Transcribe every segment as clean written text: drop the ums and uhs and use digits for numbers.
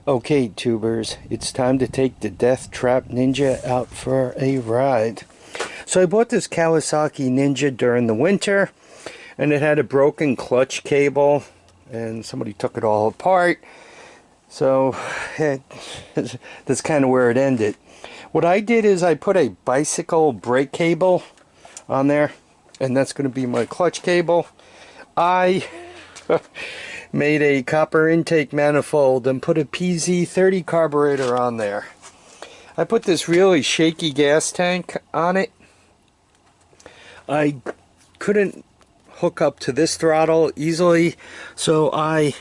Okay, tubers, it's time to take the Death Trap Ninja out for a ride. So I bought this Kawasaki Ninja during the winter, and it had a broken clutch cable, and somebody took it all apart. So that's kind of where it ended. What I did is I put a bicycle brake cable on there, and that's going to be my clutch cable. I made a copper intake manifold and put a PZ30 carburetor on there. I put this really shaky gas tank on it. I couldn't hook up to this throttle easily, so I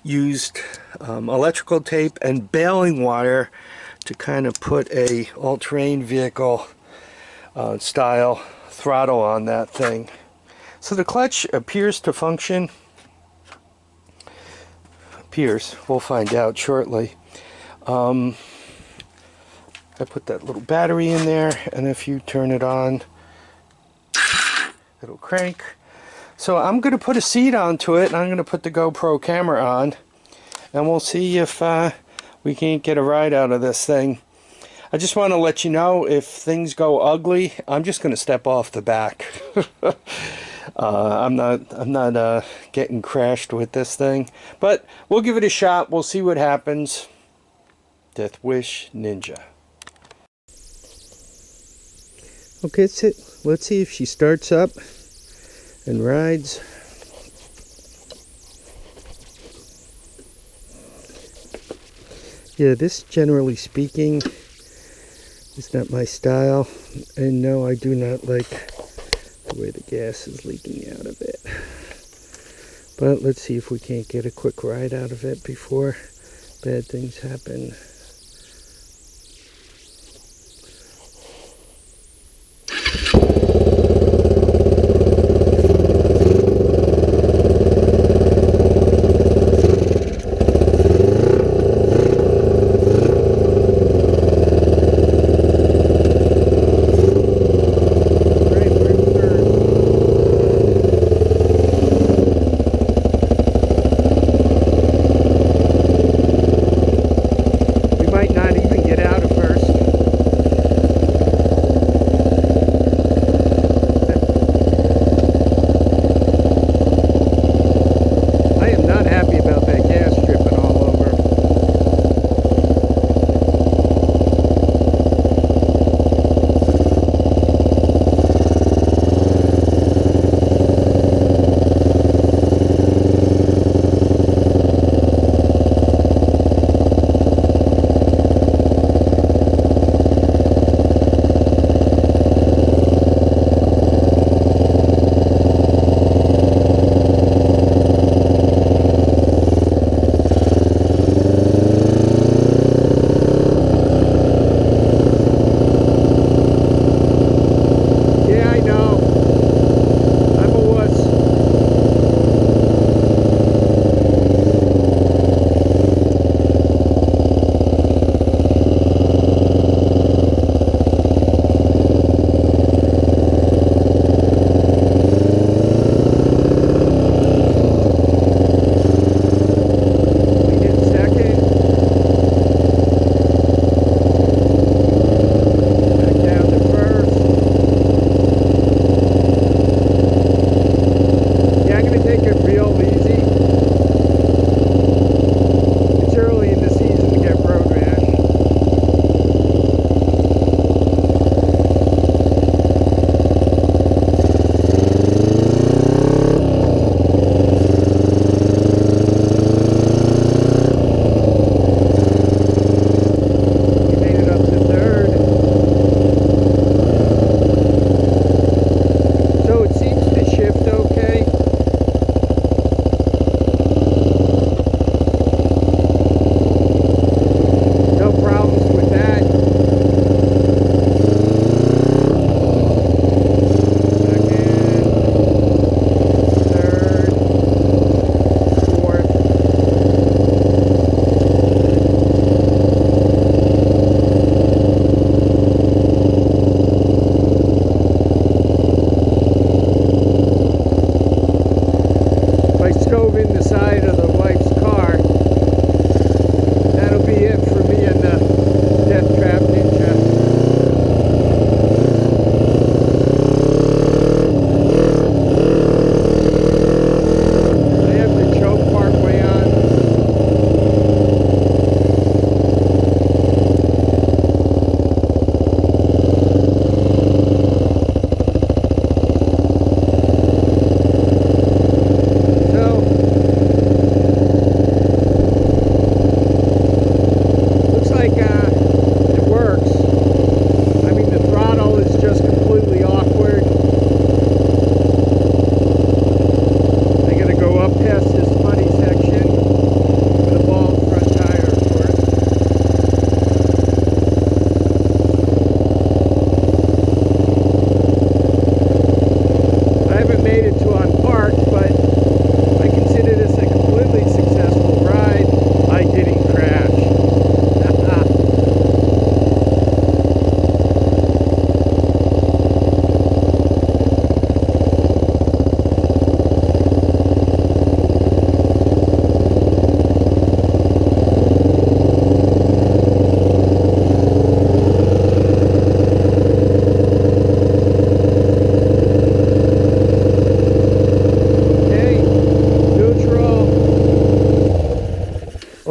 used electrical tape and baling wire to kind of put a all-terrain vehicle style throttle on that thing. So the clutch appears to function. We'll find out shortly. I put that little battery in there, and if you turn it on, it'll crank. So I'm going to put a seat onto it, and I'm going to put the GoPro camera on, and we'll see if we can't get a ride out of this thing. I just want to let you know, if things go ugly, I'm just going to step off the back. I'm not getting crashed with this thing, but we'll give it a shot. We'll see what happens. Death Wish Ninja. Okay, let's see if she starts up and rides. Yeah, this, generally speaking, is not my style, and no, I do not like the way the gas is leaking out of it. But let's see if we can't get a quick ride out of it before bad things happen.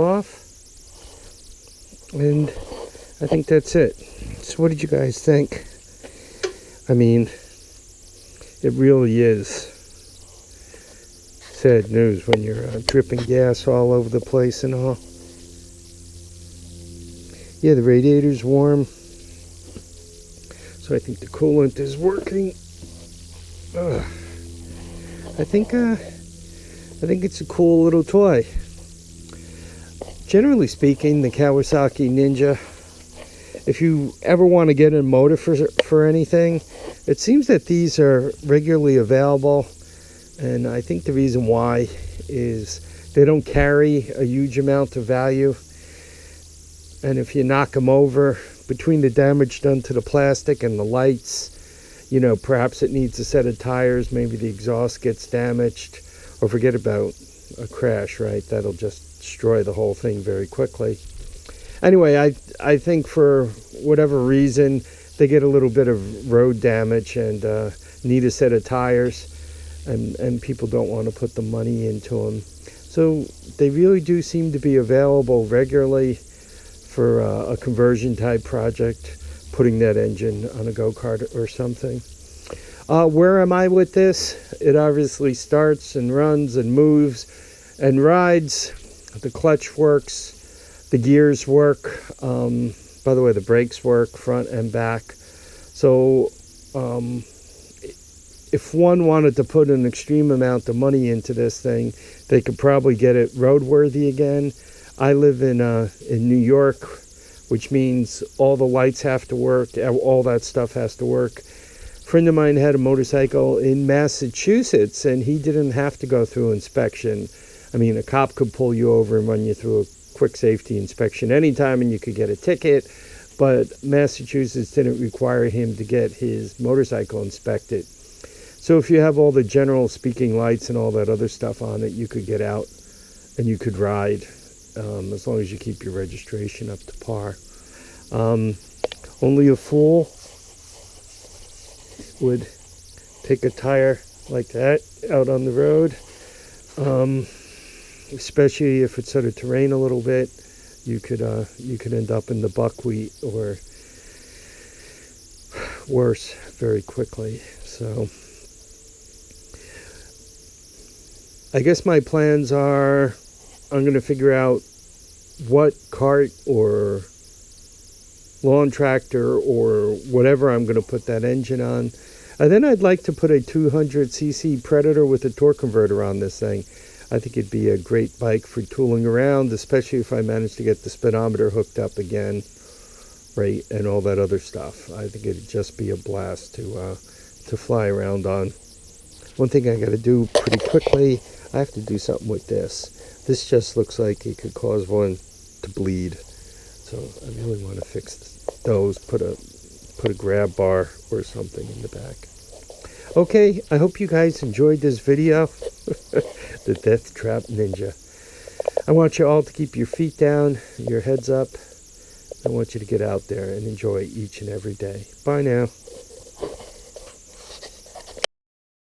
off. And I think that's it. So what did you guys think? I mean, it really is sad news when you're dripping gas all over the place and all. Yeah, the radiator's warm. So I think the coolant is working. I think it's a cool little toy. Generally speaking, the Kawasaki Ninja, if you ever want to get a motor for anything, it seems that these are regularly available, and I think the reason why is they don't carry a huge amount of value, and if you knock them over, between the damage done to the plastic and the lights, you know, perhaps it needs a set of tires, maybe the exhaust gets damaged, or forget about a crash, right? That'll just destroy the whole thing very quickly. Anyway, I think for whatever reason, they get a little bit of road damage and need a set of tires, and people don't want to put the money into them. So they really do seem to be available regularly for a conversion type project, putting that engine on a go-kart or something. Where am I with this? It obviously starts and runs and moves and rides. The clutch works, the gears work. By the way, the brakes work front and back. So if one wanted to put an extreme amount of money into this thing, they could probably get it roadworthy again. I live in New York, which means all the lights have to work, all that stuff has to work. A friend of mine had a motorcycle in Massachusetts, and he didn't have to go through inspection. I mean, a cop could pull you over and run you through a quick safety inspection anytime, and you could get a ticket. But Massachusetts didn't require him to get his motorcycle inspected. So if you have all the general speaking lights and all that other stuff on it, you could get out and you could ride, as long as you keep your registration up to par. Only a fool would take a tire like that out on the road, especially if it's sort of terrain a little bit. You could end up in the buckwheat or worse very quickly. So I guess my plans are, I'm going to figure out what cart or lawn tractor or whatever I'm going to put that engine on. And then I'd like to put a 200cc Predator with a torque converter on this thing. I think it'd be a great bike for tooling around, especially if I manage to get the speedometer hooked up again, right, and all that other stuff. I think it'd just be a blast to fly around on. One thing I got to do pretty quickly, I have to do something with this. This just looks like it could cause one to bleed. So I really want to fix those, put a grab bar or something in the back. Okay, I hope you guys enjoyed this video. The Death Trap Ninja. I want you all to keep your feet down, your heads up. I want you to get out there and enjoy each and every day. Bye now.